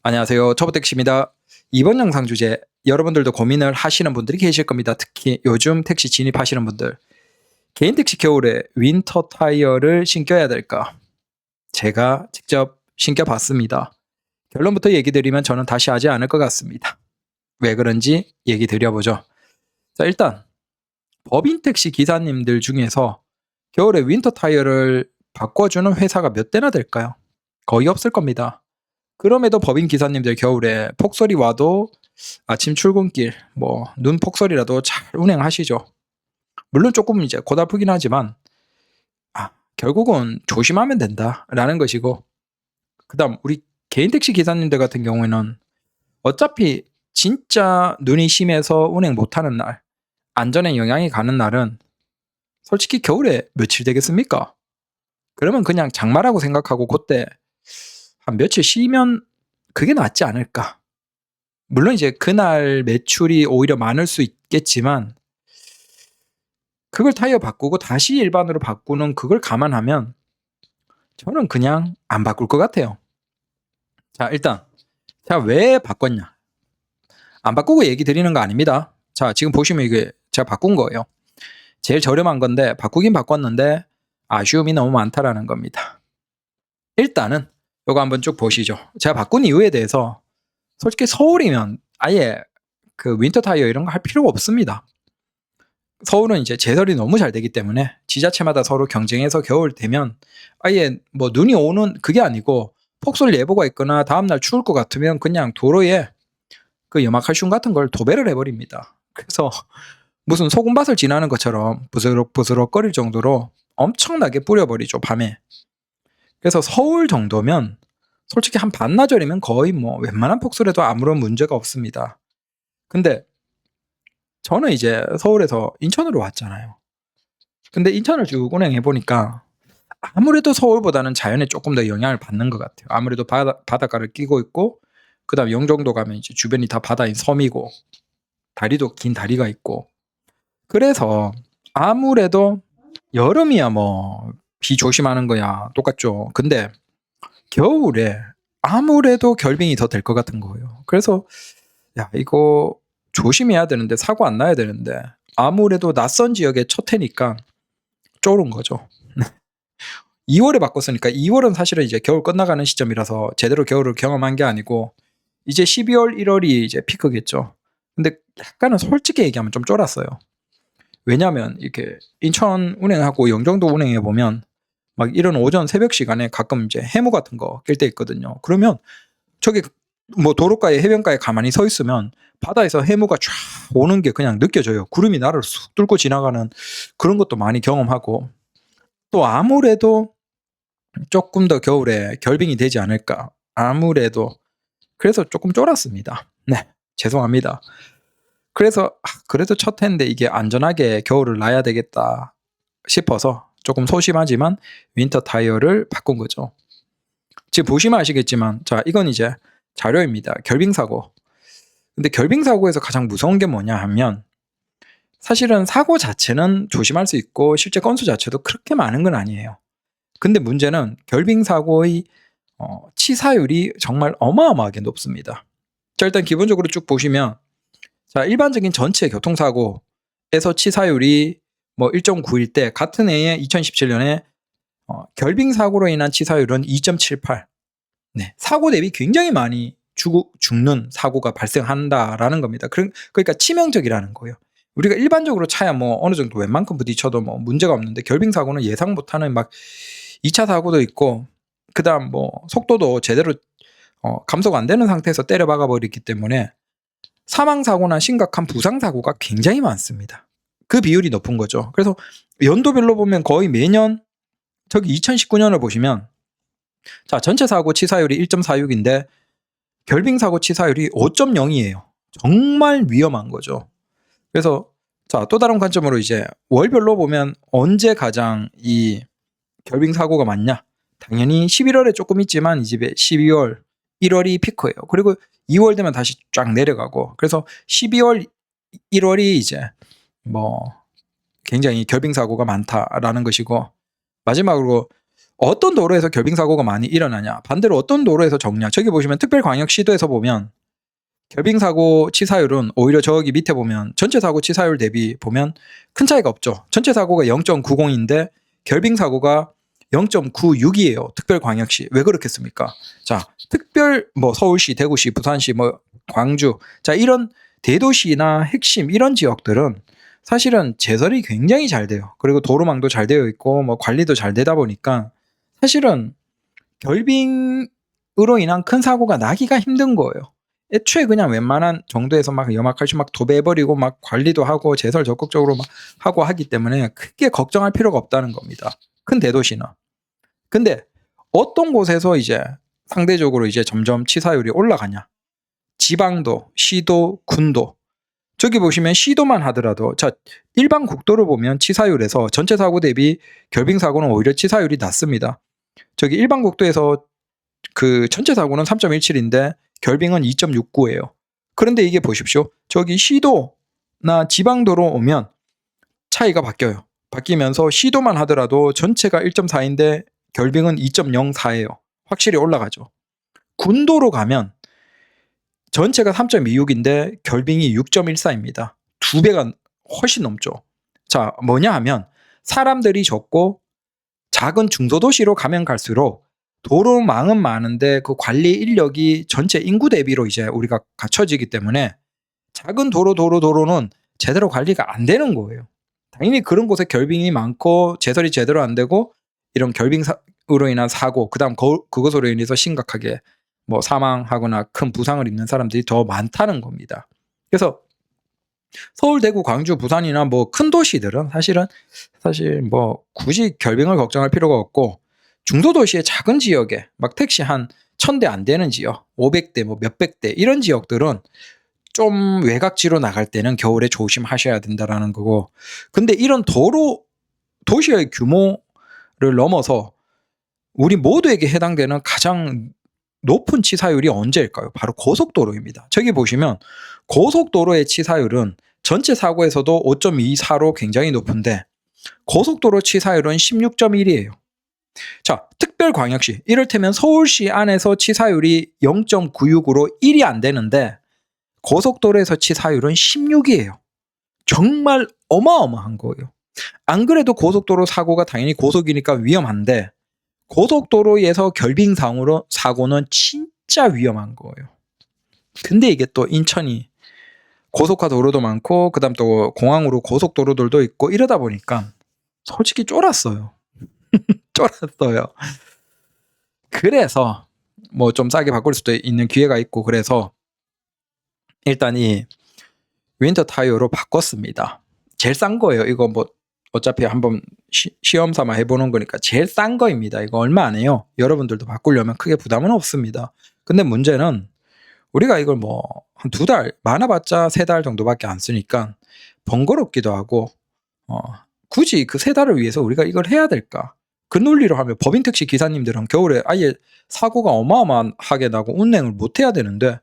안녕하세요. 터보택시입니다. 이번 영상 주제, 여러분들도 고민을 하시는 분들이 계실 겁니다. 특히 요즘 택시 진입하시는 분들. 개인 택시 겨울에 윈터 타이어를 신겨야 될까? 제가 직접 신겨봤습니다. 결론부터 얘기 드리면 저는 다시 하지 않을 것 같습니다. 왜 그런지 얘기 드려보죠. 자, 일단 법인 택시 기사님들 중에서 겨울에 윈터 타이어를 바꿔주는 회사가 몇 대나 될까요? 거의 없을 겁니다. 그럼에도 법인 기사님들 겨울에 폭설이 와도 아침 출근길 눈 폭설이라도 잘 운행하시죠. 물론 조금 이제 고달프긴 하지만 결국은 조심하면 된다라는 것이고, 그다음 우리 개인 택시 기사님들 같은 경우에는 어차피 진짜 눈이 심해서 운행 못하는 날, 안전에 영향이 가는 날은 솔직히 겨울에 며칠 되겠습니까? 그러면 그냥 장마라고 생각하고 그때 한 며칠 쉬면 그게 낫지 않을까. 물론 이제 그날 매출이 오히려 많을 수 있겠지만 그걸 타이어 바꾸고 다시 일반으로 바꾸는 그걸 감안하면 저는 그냥 안 바꿀 것 같아요. 자, 일단 제가 왜 바꿨냐, 안 바꾸고 얘기 드리는 거 아닙니다. 자, 지금 보시면 이게 제가 바꾼 거예요. 제일 저렴한 건데 바꾸긴 바꿨는데 아쉬움이 너무 많다라는 겁니다. 일단은 이거 한번 쭉 보시죠. 제가 바꾼 이유에 대해서 솔직히 서울이면 아예 그 윈터 타이어 이런 거 할 필요가 없습니다. 서울은 이제 제설이 너무 잘 되기 때문에 지자체마다 서로 경쟁해서 겨울 되면 아예 눈이 오는 그게 아니고 폭설 예보가 있거나 다음날 추울 것 같으면 그냥 도로에 그 염화칼슘 같은 걸 도배를 해버립니다. 그래서 무슨 소금밭을 지나는 것처럼 부스럭부스럭거릴 정도로 엄청나게 뿌려버리죠, 밤에. 그래서 서울 정도면 솔직히 한 반나절이면 거의 웬만한 폭설에도 아무런 문제가 없습니다. 근데 저는 이제 서울에서 인천으로 왔잖아요. 근데 인천을 쭉 운행해보니까 아무래도 서울보다는 자연에 조금 더 영향을 받는 것 같아요. 아무래도 바닷가를 끼고 있고, 그 다음 영종도 가면 이제 주변이 다 바다인 섬이고, 다리도 긴 다리가 있고, 그래서 아무래도 여름이야 비 조심하는 거야 똑같죠. 근데 겨울에 아무래도 결빙이 더 될 것 같은 거예요. 그래서 야, 이거 조심해야 되는데, 사고 안 나야 되는데 아무래도 낯선 지역의 첫 해니까 쫄은 거죠. 2월에 바꿨으니까 2월은 사실은 이제 겨울 끝나가는 시점이라서 제대로 겨울을 경험한 게 아니고 이제 12월, 1월이 이제 피크겠죠. 근데 약간은 솔직히 얘기하면 좀 쫄았어요. 왜냐면 이렇게 인천 운행하고 영종도 운행해 보면 막 이런 오전 새벽 시간에 가끔 이제 해무 같은 거 낄 때 있거든요. 그러면 저기 도로가에 해변가에 가만히 서 있으면 바다에서 해무가 쫙 오는 게 그냥 느껴져요. 구름이 나를 쑥 뚫고 지나가는 그런 것도 많이 경험하고, 또 아무래도 조금 더 겨울에 결빙이 되지 않을까, 아무래도. 그래서 조금 쫄았습니다. 네, 죄송합니다. 그래서 그래도 첫 해인데 이게 안전하게 겨울을 나야 되겠다 싶어서 조금 소심하지만 윈터 타이어를 바꾼 거죠. 지금 보시면 아시겠지만, 자, 이건 이제 자료입니다. 결빙사고. 근데 결빙사고에서 가장 무서운 게 뭐냐 하면, 사실은 사고 자체는 조심할 수 있고 실제 건수 자체도 그렇게 많은 건 아니에요. 근데 문제는 결빙사고의 치사율이 정말 어마어마하게 높습니다. 자, 일단 기본적으로 쭉 보시면, 자, 일반적인 전체 교통사고에서 치사율이 1.9일 때, 같은 해에 2017년에 결빙사고로 인한 치사율은 2.78. 네, 사고 대비 굉장히 많이 죽는 사고가 발생한다라는 겁니다. 그러니까 치명적이라는 거예요. 우리가 일반적으로 차야 어느 정도 웬만큼 부딪혀도 문제가 없는데, 결빙사고는 예상 못하는 2차 사고도 있고, 그 다음 속도도 제대로 감속 안 되는 상태에서 때려 박아 버리기 때문에 사망사고나 심각한 부상사고가 굉장히 많습니다. 그 비율이 높은 거죠. 그래서 연도별로 보면 거의 매년, 저기 2019년을 보시면, 자, 전체 사고 치사율이 1.46인데 결빙사고 치사율이 5.0이에요. 정말 위험한 거죠. 그래서 자, 또 다른 관점으로 이제 월별로 보면 언제 가장 이 결빙사고가 많냐? 당연히 11월에 조금 있지만 이 집에 12월, 1월이 피크예요. 그리고 2월 되면 다시 쫙 내려가고, 그래서 12월, 1월이 이제 굉장히 결빙사고가 많다라는 것이고, 마지막으로 어떤 도로에서 결빙사고가 많이 일어나냐, 반대로 어떤 도로에서 적냐. 저기 보시면 특별광역시도에서 보면 결빙사고 치사율은 오히려 저기 밑에 보면 전체 사고 치사율 대비 보면 큰 차이가 없죠. 전체 사고가 0.90인데 결빙사고가 0.96이에요. 특별광역시. 왜 그렇겠습니까? 자, 특별 뭐 서울시, 대구시, 부산시, 뭐 광주, 자 이런 대도시나 핵심 이런 지역들은 사실은 제설이 굉장히 잘 돼요. 그리고 도로망도 잘 되어 있고 뭐 관리도 잘 되다 보니까 사실은 결빙으로 인한 큰 사고가 나기가 힘든 거예요. 애초에 그냥 웬만한 정도에서 막 염화칼슘 막 도배해버리고 막 관리도 하고 제설 적극적으로 막 하고 하기 때문에 크게 걱정할 필요가 없다는 겁니다. 큰 대도시는. 근데 어떤 곳에서 이제 상대적으로 이제 점점 치사율이 올라가냐? 지방도, 시도, 군도. 저기 보시면 시도만 하더라도 자 일반 국도를 보면 치사율에서 전체 사고 대비 결빙 사고는 오히려 치사율이 낮습니다. 저기 일반 국도에서 그 전체 사고는 3.17인데 결빙은 2.69예요. 그런데 이게 보십시오. 저기 시도나 지방도로 오면 차이가 바뀌어요. 바뀌면서 시도만 하더라도 전체가 1.4인데 결빙은 2.04예요. 확실히 올라가죠. 군도로 가면 전체가 3.26인데 결빙이 6.14입니다. 2배가 훨씬 넘죠. 자, 뭐냐 하면 사람들이 적고 작은 중소도시로 가면 갈수록 도로망은 많은데 그 관리 인력이 전체 인구 대비로 이제 우리가 갖춰지기 때문에 작은 도로는 제대로 관리가 안 되는 거예요. 당연히 그런 곳에 결빙이 많고 제설이 제대로 안 되고 이런 결빙으로 인한 사고, 그다음 그것으로 인해서 심각하게 뭐 사망하거나 큰 부상을 입는 사람들이 더 많다는 겁니다. 그래서 서울, 대구, 광주, 부산이나 뭐 큰 도시들은 사실 뭐 굳이 결빙을 걱정할 필요가 없고 중소도시의 작은 지역에 막 택시 한 1000대 안 되는 지역, 500대 뭐 몇백 대 이런 지역들은 좀 외곽지로 나갈 때는 겨울에 조심하셔야 된다라는 거고, 근데 이런 도시의 규모를 넘어서 우리 모두에게 해당되는 가장 높은 치사율이 언제일까요? 바로 고속도로입니다. 저기 보시면 고속도로의 치사율은 전체 사고에서도 5.24로 굉장히 높은데 고속도로 치사율은 16.1이에요. 자, 특별광역시 이를테면 서울시 안에서 치사율이 0.96으로 1이 안 되는데 고속도로에서 치사율은 16이에요. 정말 어마어마한 거예요. 안 그래도 고속도로 사고가 당연히 고속이니까 위험한데 고속도로에서 결빙상으로 사고는 진짜 위험한 거예요. 근데 이게 또 인천이 고속화 도로도 많고 그다음 또 공항으로 고속도로들도 있고 이러다 보니까 솔직히 쫄았어요. 쫄았어요. 그래서 뭐 좀 싸게 바꿀 수도 있는 기회가 있고 그래서 일단 이 윈터 타이어로 바꿨습니다. 제일 싼 거예요. 이거 뭐 어차피 한번 시험 삼아 해보는 거니까 제일 싼 거입니다. 이거 얼마 안 해요. 여러분들도 바꾸려면 크게 부담은 없습니다. 근데 문제는 우리가 이걸 뭐 한 2달, 많아봤자 3달 정도밖에 안 쓰니까 번거롭기도 하고 굳이 그 3달을 위해서 우리가 이걸 해야 될까? 그 논리로 하면 법인택시 기사님들은 겨울에 아예 사고가 어마어마하게 나고 운행을 못 해야 되는데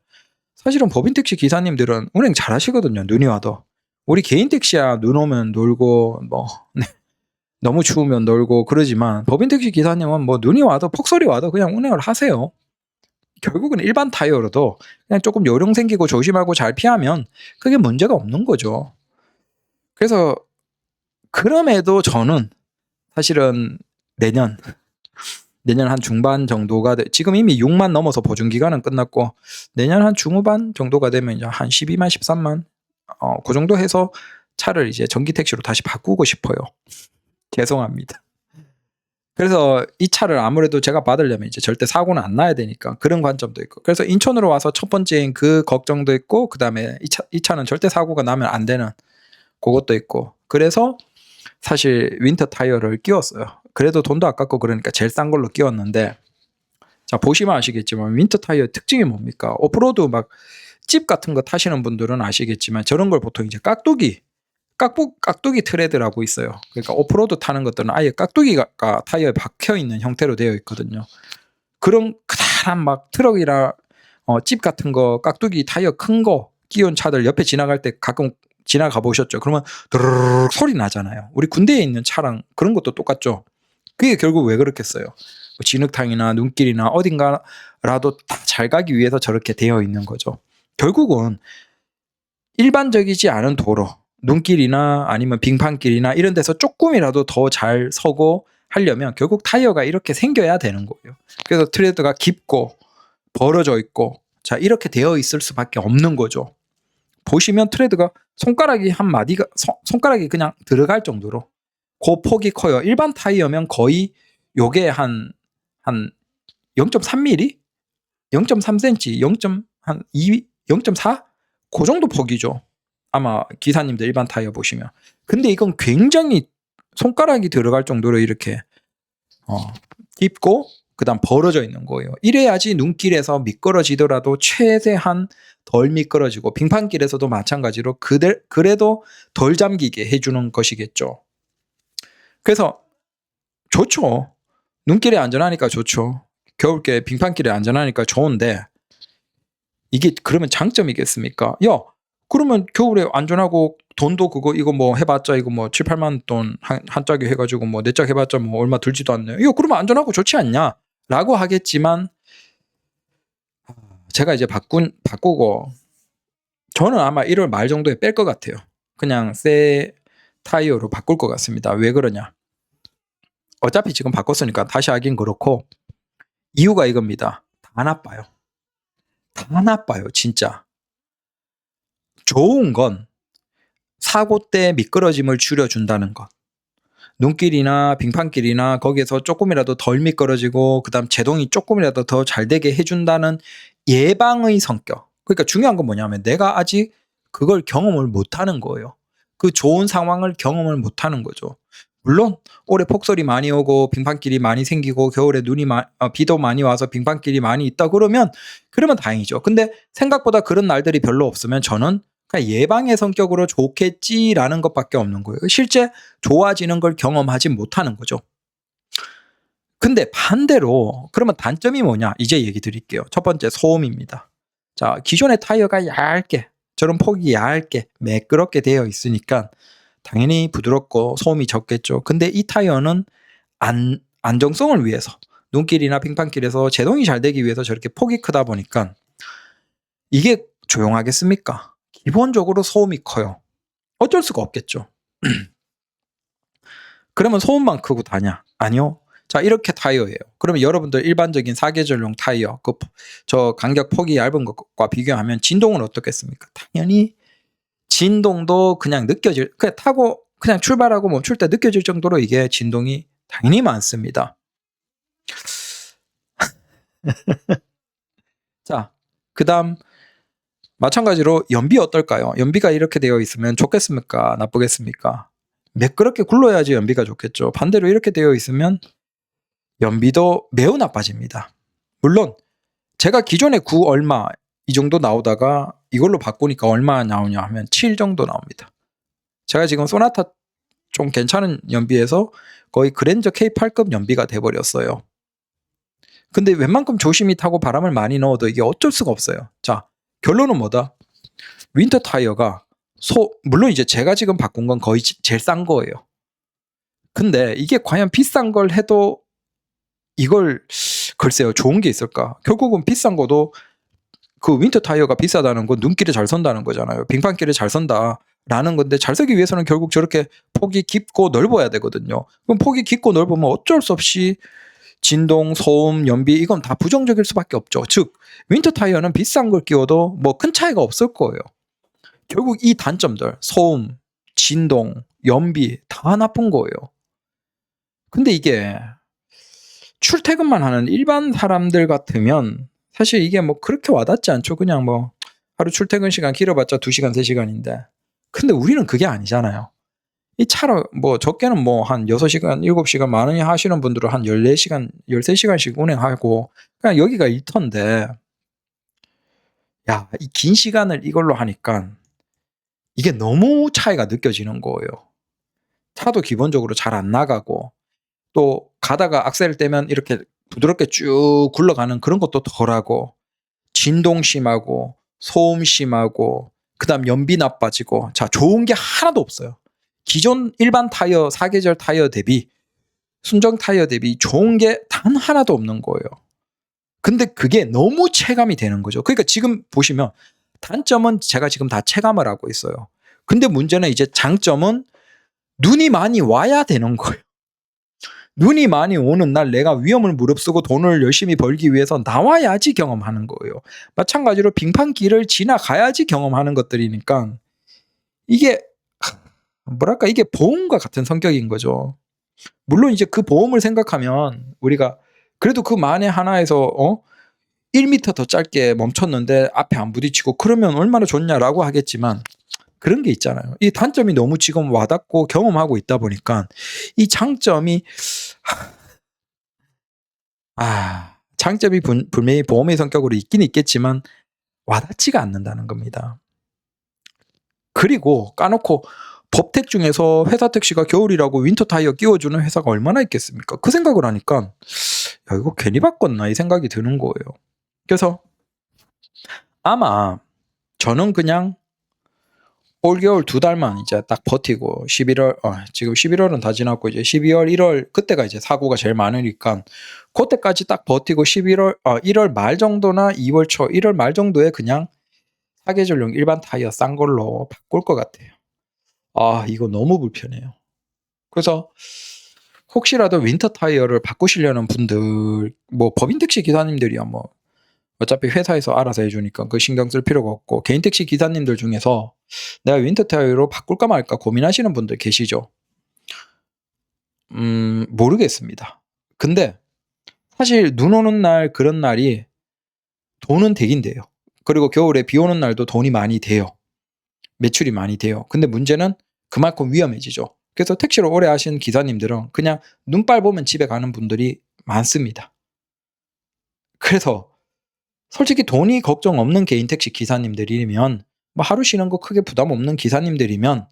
사실은 법인택시 기사님들은 운행 잘 하시거든요. 눈이 와도. 우리 개인택시야 눈 오면 놀고 뭐 너무 추우면 놀고 그러지만 법인택시 기사님은 뭐 눈이 와도 폭설이 와도 그냥 운행을 하세요. 결국은 일반 타이어로도 그냥 조금 요령 생기고 조심하고 잘 피하면 그게 문제가 없는 거죠. 그래서 그럼에도 저는 사실은 내년 한 중반 정도가 지금 이미 6만 넘어서 보증 기간은 끝났고 내년 한 중후반 정도가 되면 이제 한 12만 13만 그 정도 해서 차를 이제 전기 택시로 다시 바꾸고 싶어요. 죄송합니다. 그래서 이 차를 아무래도 제가 받으려면 이제 절대 사고는 안 나야 되니까 그런 관점도 있고 그래서 인천으로 와서 첫 번째인 그 걱정도 있고 그 다음에 이 차는 절대 사고가 나면 안 되는 그것도 있고 그래서 사실 윈터 타이어를 끼웠어요. 그래도 돈도 아깝고 그러니까 제일 싼 걸로 끼웠는데 자 보시면 아시겠지만 윈터 타이어 특징이 뭡니까? 오프로드 막 집 같은 거 타시는 분들은 아시겠지만 저런 걸 보통 이제 깍두기 트레드라고 있어요. 그러니까 오프로드 타는 것들은 아예 깍두기가 타이어에 박혀 있는 형태로 되어 있거든요. 그런 크다란 막 트럭이나 집 같은 거 깍두기 타이어 큰 거 끼운 차들 옆에 지나갈 때 가끔 지나가 보셨죠? 그러면 드르륵 소리 나잖아요. 우리 군대에 있는 차랑 그런 것도 똑같죠. 그게 결국 왜 그렇겠어요? 뭐 진흙탕이나 눈길이나 어딘가라도 다 잘 가기 위해서 저렇게 되어 있는 거죠. 결국은 일반적이지 않은 도로, 눈길이나 아니면 빙판길이나 이런 데서 조금이라도 더 잘 서고 하려면 결국 타이어가 이렇게 생겨야 되는 거예요. 그래서 트레드가 깊고 벌어져 있고 자 이렇게 되어 있을 수밖에 없는 거죠. 보시면 트레드가 손가락이 한 마디가 손가락이 그냥 들어갈 정도로 그 폭이 커요. 일반 타이어면 거의 요게 한 0.3mm, 0.3cm, 0.2, 0.4? 그 정도 폭이죠. 아마 기사님들 일반 타이어 보시면. 근데 이건 굉장히 손가락이 들어갈 정도로 이렇게 깊고 그다음 벌어져 있는 거예요. 이래야지 눈길에서 미끄러지더라도 최대한 덜 미끄러지고 빙판길에서도 마찬가지로 그래도 덜 잠기게 해주는 것이겠죠. 그래서 좋죠. 눈길에 안전하니까 좋죠. 겨울길 빙판길에 안전하니까 좋은데 이게 그러면 장점이겠습니까? 야 그러면 겨울에 안전하고 돈도 그거 이거 뭐 해봤자 이거 뭐 7, 8만 돈 한 짝이 해가지고 뭐 4짝 해봤자 뭐 얼마 들지도 않네. 이거 그러면 안전하고 좋지 않냐? 라고 하겠지만 제가 이제 바꾸고 저는 아마 1월 말 정도에 뺄 것 같아요. 그냥 새 타이어로 바꿀 것 같습니다. 왜 그러냐? 어차피 지금 바꿨으니까 다시 하긴 그렇고 이유가 이겁니다. 다 나빠요. 다 나빠요. 진짜. 좋은 건 사고 때 미끄러짐을 줄여준다는 것. 눈길이나 빙판길이나 거기에서 조금이라도 덜 미끄러지고 그다음 제동이 조금이라도 더 잘 되게 해준다는 예방의 성격. 그러니까 중요한 건 뭐냐면 내가 아직 그걸 경험을 못하는 거예요. 그 좋은 상황을 경험을 못하는 거죠. 물론 올해 폭설이 많이 오고 빙판길이 많이 생기고 겨울에 비도 많이 와서 빙판길이 많이 있다 그러면 다행이죠. 근데 생각보다 그런 날들이 별로 없으면 저는 그냥 예방의 성격으로 좋겠지라는 것밖에 없는 거예요. 실제 좋아지는 걸 경험하지 못하는 거죠. 근데 반대로 그러면 단점이 뭐냐? 이제 얘기 드릴게요. 첫 번째 소음입니다. 자, 기존의 타이어가 얇게 저런 폭이 얇게 매끄럽게 되어 있으니까 당연히 부드럽고 소음이 적겠죠. 근데 이 타이어는 안정성을 위해서 눈길이나 빙판길에서 제동이 잘 되기 위해서 저렇게 폭이 크다 보니까 이게 조용하겠습니까? 기본적으로 소음이 커요. 어쩔 수가 없겠죠. 그러면 소음만 크고 다냐? 아니요. 자 이렇게 타이어예요. 그러면 여러분들 일반적인 사계절용 타이어 저 간격 폭이 얇은 것과 비교하면 진동은 어떻겠습니까? 당연히 진동도 그냥 그냥 타고 그냥 출발하고 멈출 때 느껴질 정도로 이게 진동이 당연히 많습니다. 자, 그 다음 마찬가지로 연비 어떨까요? 연비가 이렇게 되어 있으면 좋겠습니까? 나쁘겠습니까? 매끄럽게 굴러야지 연비가 좋겠죠. 반대로 이렇게 되어 있으면 연비도 매우 나빠집니다. 물론 제가 기존에 9 얼마 이 정도 나오다가 이걸로 바꾸니까 얼마 나오냐 하면 7 정도 나옵니다. 제가 지금 소나타 좀 괜찮은 연비에서 거의 그랜저 K8급 연비가 돼버렸어요. 근데 웬만큼 조심히 타고 바람을 많이 넣어도 이게 어쩔 수가 없어요. 자, 결론은 뭐다? 윈터 타이어가 물론 이제 제가 지금 바꾼 건 거의 제일 싼 거예요. 근데 이게 과연 비싼 걸 해도 이걸 글쎄요 좋은 게 있을까? 결국은 비싼 거도 그 윈터 타이어가 비싸다는 건 눈길에 잘 선다는 거잖아요. 빙판길에 잘 선다라는 건데 잘 서기 위해서는 결국 저렇게 폭이 깊고 넓어야 되거든요. 그럼 폭이 깊고 넓으면 어쩔 수 없이 진동, 소음, 연비 이건 다 부정적일 수밖에 없죠. 즉 윈터 타이어는 비싼 걸 끼워도 뭐 큰 차이가 없을 거예요. 결국 이 단점들 소음, 진동, 연비 다 나쁜 거예요. 근데 이게 출퇴근만 하는 일반 사람들 같으면 사실 이게 뭐 그렇게 와닿지 않죠. 그냥 뭐 하루 출퇴근 시간 길어봤자 2시간, 3시간인데. 근데 우리는 그게 아니잖아요. 이 차로 뭐 적게는 뭐 한 6시간, 7시간 많이 하시는 분들은 한 14시간, 13시간씩 운행하고 그냥 여기가 일터인데 야, 이 긴 시간을 이걸로 하니까 이게 너무 차이가 느껴지는 거예요. 차도 기본적으로 잘 안 나가고 또 가다가 악셀을 떼면 이렇게 부드럽게 쭉 굴러가는 그런 것도 덜하고 진동 심하고 소음 심하고 그다음 연비 나빠지고 자 좋은 게 하나도 없어요. 기존 일반 타이어 사계절 타이어 대비 순정 타이어 대비 좋은 게 단 하나도 없는 거예요. 근데 그게 너무 체감이 되는 거죠. 그러니까 지금 보시면 단점은 제가 지금 다 체감을 하고 있어요. 근데 문제는 이제 장점은 눈이 많이 와야 되는 거예요. 눈이 많이 오는 날 내가 위험을 무릅쓰고 돈을 열심히 벌기 위해서 나와야지 경험하는 거예요. 마찬가지로 빙판길을 지나가야지 경험하는 것들이니까 이게 뭐랄까 이게 보험과 같은 성격인 거죠. 물론 이제 그 보험을 생각하면 우리가 그래도 그 만에 하나에서 1m 더 짧게 멈췄는데 앞에 안 부딪히고 그러면 얼마나 좋냐라고 하겠지만 그런 게 있잖아요. 이 단점이 너무 지금 와닿고 경험하고 있다 보니까 이 장점이 장점이 분명히 보험의 성격으로 있긴 있겠지만 와닿지가 않는다는 겁니다. 그리고 까놓고 법택 중에서 회사 택시가 겨울이라고 윈터 타이어 끼워주는 회사가 얼마나 있겠습니까? 그 생각을 하니까 야 이거 괜히 바꿨나 이 생각이 드는 거예요. 그래서 아마 저는 그냥 올겨울 2달만 이제 딱 버티고 11월 지금 11월은 다 지났고 이제 12월 1월 그때가 이제 사고가 제일 많으니까 그때까지 딱 버티고 1월 말 정도나 2월 초 1월 말 정도에 그냥 사계절용 일반 타이어 싼 걸로 바꿀 것 같아요. 이거 너무 불편해요. 그래서 혹시라도 윈터 타이어를 바꾸시려는 분들 뭐 법인 택시 기사님들이야 뭐 어차피 회사에서 알아서 해주니까 그 신경 쓸 필요가 없고 개인 택시 기사님들 중에서 내가 윈터 타이어로 바꿀까 말까 고민하시는 분들 계시죠? 모르겠습니다. 근데 사실 눈 오는 날 그런 날이 돈은 되긴 돼요. 그리고 겨울에 비 오는 날도 돈이 많이 돼요. 매출이 많이 돼요. 근데 문제는 그만큼 위험해지죠. 그래서 택시를 오래 하신 기사님들은 그냥 눈발 보면 집에 가는 분들이 많습니다. 그래서 솔직히 돈이 걱정 없는 개인 택시 기사님들이면 뭐 하루 쉬는 거 크게 부담 없는 기사님들이면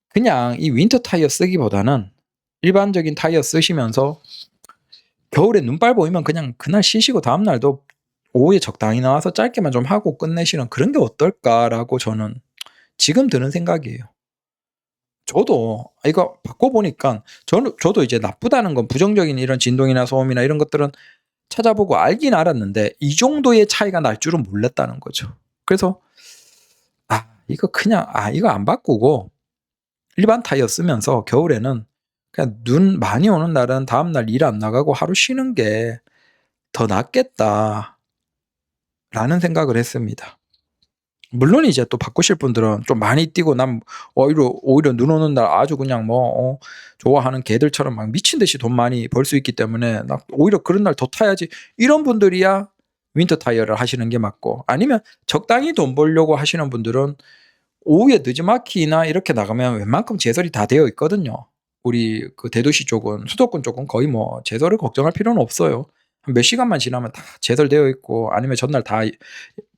그냥 이 윈터 타이어 쓰기보다는 일반적인 타이어 쓰시면서 겨울에 눈발 보이면 그냥 그날 쉬시고 다음날도 오후에 적당히 나와서 짧게만 좀 하고 끝내시는 그런 게 어떨까라고 저는 지금 드는 생각이에요. 저도 이거 바꿔보니까 저도 이제 나쁘다는 건 부정적인 이런 진동이나 소음이나 이런 것들은 찾아보고 알긴 알았는데 이 정도의 차이가 날 줄은 몰랐다는 거죠. 그래서 이거 그냥 이거 안 바꾸고 일반 타이어 쓰면서 겨울에는 그냥 눈 많이 오는 날은 다음날 일 안 나가고 하루 쉬는 게 더 낫겠다라는 생각을 했습니다. 물론 이제 또 바꾸실 분들은 좀 많이 뛰고 난 오히려 눈 오는 날 아주 그냥 좋아하는 개들처럼 막 미친 듯이 돈 많이 벌 수 있기 때문에 나 오히려 그런 날 더 타야지 이런 분들이야 윈터 타이어를 하시는 게 맞고 아니면 적당히 돈 벌려고 하시는 분들은 오후에 느즈마키나 이렇게 나가면 웬만큼 제설이 다 되어 있거든요. 우리 그 대도시 쪽은 수도권 쪽은 거의 뭐 제설을 걱정할 필요는 없어요. 몇 시간만 지나면 다 제설되어 있고 아니면 전날 다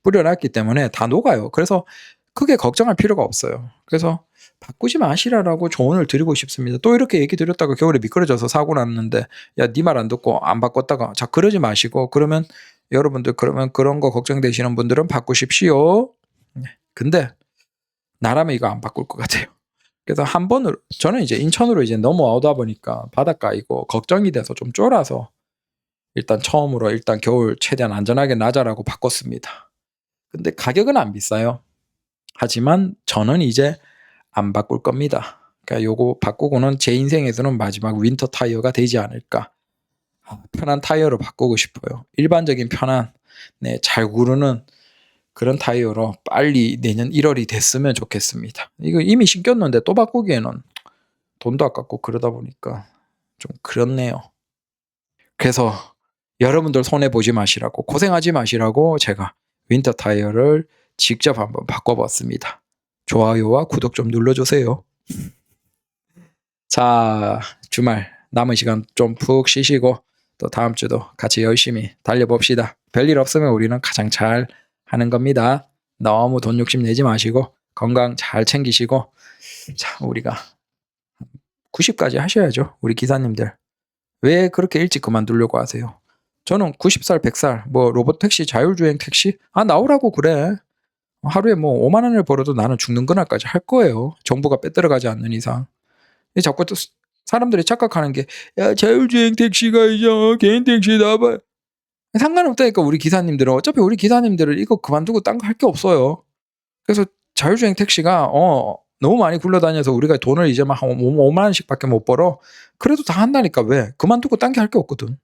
뿌려놨기 때문에 다 녹아요. 그래서 크게 걱정할 필요가 없어요. 그래서 바꾸지 마시라라고 조언을 드리고 싶습니다. 또 이렇게 얘기 드렸다가 겨울에 미끄러져서 사고 났는데 야 네 말 안 듣고 안 바꿨다가 자 그러지 마시고 그러면 여러분들 그러면 그런 거 걱정되시는 분들은 바꾸십시오. 근데 나라면 이거 안 바꿀 것 같아요. 그래서 한 번으로 저는 이제 인천으로 이제 넘어오다 보니까 바닷가이고 걱정이 돼서 좀 쫄아서 일단 처음으로 일단 겨울 최대한 안전하게 나자라고 바꿨습니다. 근데 가격은 안 비싸요. 하지만 저는 이제 안 바꿀 겁니다. 그러니까 요거 바꾸고는 제 인생에서는 마지막 윈터 타이어가 되지 않을까. 편한 타이어로 바꾸고 싶어요. 일반적인 편한 잘 구르는 그런 타이어로 빨리 내년 1월이 됐으면 좋겠습니다. 이거 이미 신겼는데 또 바꾸기에는 돈도 아깝고 그러다 보니까 좀 그렇네요. 그래서 여러분들 손해보지 마시라고 고생하지 마시라고 제가 윈터 타이어를 직접 한번 바꿔봤습니다. 좋아요와 구독 좀 눌러주세요. 자, 주말 남은 시간 좀 푹 쉬시고 또 다음 주도 같이 열심히 달려봅시다. 별일 없으면 우리는 가장 잘 하는 겁니다. 너무 돈 욕심 내지 마시고 건강 잘 챙기시고 자, 우리가 90까지 하셔야죠. 우리 기사님들. 왜 그렇게 일찍 그만두려고 하세요? 저는 90살, 100살 뭐 로봇 택시, 자율주행 택시 나오라고 그래. 하루에 뭐 5만 원을 벌어도 나는 죽는 그날까지 할 거예요. 정부가 빼들어가지 않는 이상. 자꾸 사람들이 착각하는 게 야 자율주행 택시가 이제 개인 택시다 봐. 상관없다니까 우리 기사님들은. 어차피 우리 기사님들은 이거 그만두고 딴 거 할 게 없어요. 그래서 자율주행 택시가 너무 많이 굴러다녀서 우리가 돈을 이제 막 한 5만 원씩밖에 못 벌어. 그래도 다 한다니까 왜? 그만두고 딴 게 할 게 없거든.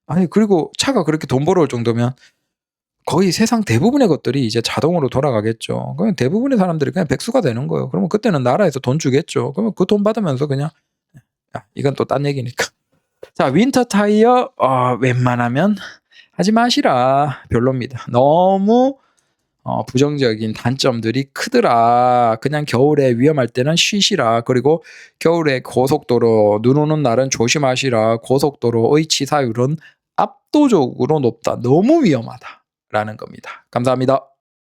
아니 그리고 차가 그렇게 돈 벌어올 정도면 거의 세상 대부분의 것들이 이제 자동으로 돌아가겠죠. 그냥 대부분의 사람들이 그냥 백수가 되는 거예요. 그러면 그때는 나라에서 돈 주겠죠. 그러면 그 돈 받으면서 그냥 이건 또 딴 얘기니까. 자 윈터 타이어 웬만하면 하지 마시라. 별로입니다. 너무 부정적인 단점들이 크더라. 그냥 겨울에 위험할 때는 쉬시라. 그리고 겨울에 고속도로 눈 오는 날은 조심하시라. 고속도로의 치사율은 압도적으로 높다. 너무 위험하다라는 겁니다. 감사합니다.